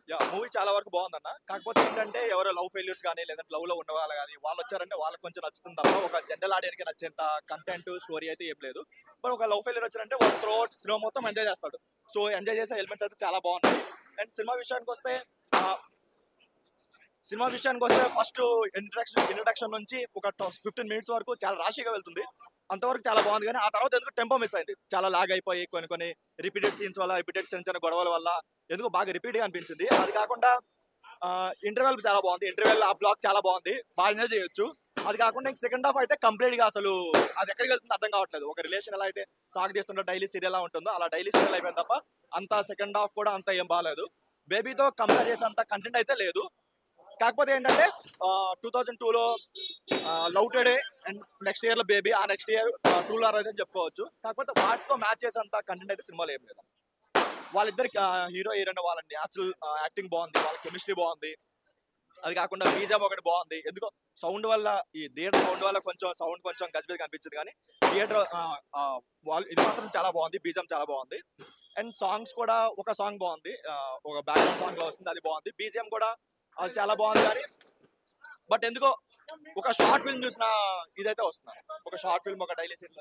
Movie చాలా వరకు బాగుందన్న. కాకపోతే ఏంటంటే ఎవరో లవ్ ఫెయిల్యూర్స్ గానీ, లేదంటే లవ్‌లో ఉన్నవాళ్ళు గానీ, వాళ్ళొచ్చారంటే వాళ్ళకి కొంచెం నచ్చుతుంది తప్ప, ఒక జనరల్ ఆడియన్స్‌కి నచ్చేంత కంటెంట్, స్టోరీ అయితే ఏం లేదు. బట్ ఒక లవ్ ఫెయిల్యూర్ వచ్చారంటే వాడు త్రూఅవుట్ సినిమా మొత్తం ఎంజాయ్ చేస్తాడు. సో, ఎంజాయ్ చేసే ఎలిమెంట్స్ అయితే చాలా బాగున్నాయి. అండ్ ఆహ్, సినిమా విషయానికొస్తే ఫస్ట్ ఇంట్రడక్షన్ నుంచి ఒక 15 మినిట్స్ వరకు చాలా రాషీగా వెళ్తుంది. అంతవరకు చాలా బాగుంది గానీ, ఆ తర్వాత ఎందుకో టెంపో మిస్ అయింది. చాలా లాగ్ అయిపోయి కొన్ని కొన్ని రిపీటెడ్ సీన్స్ వల్ల, రిపీటెడ్ చిన్న చిన్న గొడవల వల్ల ఎందుకో బాగా రిపీట్‌గా అనిపించింది. అది కాకుండా ఇంటర్వెల్ చాలా బాగుంది. ఇంటర్వెల్ ఆ బ్లాక్ చాలా బాగుంది. బాగా ఎంజాయ్ చేయొచ్చు. అది కాకుండా ఇంక సెకండ్ హాఫ్ అయితే కంప్లీట్‌గా అసలు అది ఎక్కడికి వెళ్తుందో అర్థం కావట్లేదు. ఒక రిలేషన్ ఎలా అయితే సాగదీస్తుంటే డైలీ సీరియల్ ఎలా ఉంటుందో అలా డైలీ సీరియల్ అయిపోయింది తప్ప అంత సెకండ్ హాఫ్ కూడా అంత ఏం బాలేదు. బేబీతో కంపేర్ చేసేంత కంటెంట్ అయితే లేదు. కాకపోతే ఏంటంటే 2002లో love today and next year లో బేబీ, ఆ నెక్స్ట్ ఇయర్ ట్రూ లవ్ అయితే చెప్పుకోవచ్చు. కాకపోతే వాటితో మ్యాచ్ చేసేంత కంటెంట్ అయితే సినిమాలో ఏం లేదు. వాళ్ళిద్దరికి హీరో హీరోయిన్ వాళ్ళ న్యాచురల్ యాక్టింగ్ బాగుంది, వాళ్ళ కెమిస్ట్రీ బాగుంది. అది కాకుండా బీజం ఒకటి బాగుంది. ఎందుకో సౌండ్ వల్ల, ఈ థియేటర్ సౌండ్ వల్ల కొంచెం సౌండ్ కొంచెం గజిబిజి కనిపించింది కానీ థియేటర్ వాళ్ళు ఇది మాత్రం చాలా బాగుంది. బీజం చాలా బాగుంది. అండ్ సాంగ్స్ కూడా ఒక సాంగ్ బాగుంది. ఒక బ్యాక్గ్రౌండ్ సాంగ్ లో వస్తుంది, అది బాగుంది. బీజిఎం కూడా అది చాలా బాగుంది కానీ బట్ ఎందుకో ఒక షార్ట్ ఫిల్మ్ చూసిన ఇదైతే వస్తుంది. ఒక షార్ట్ ఫిల్మ్, ఒక డైలీ సీన్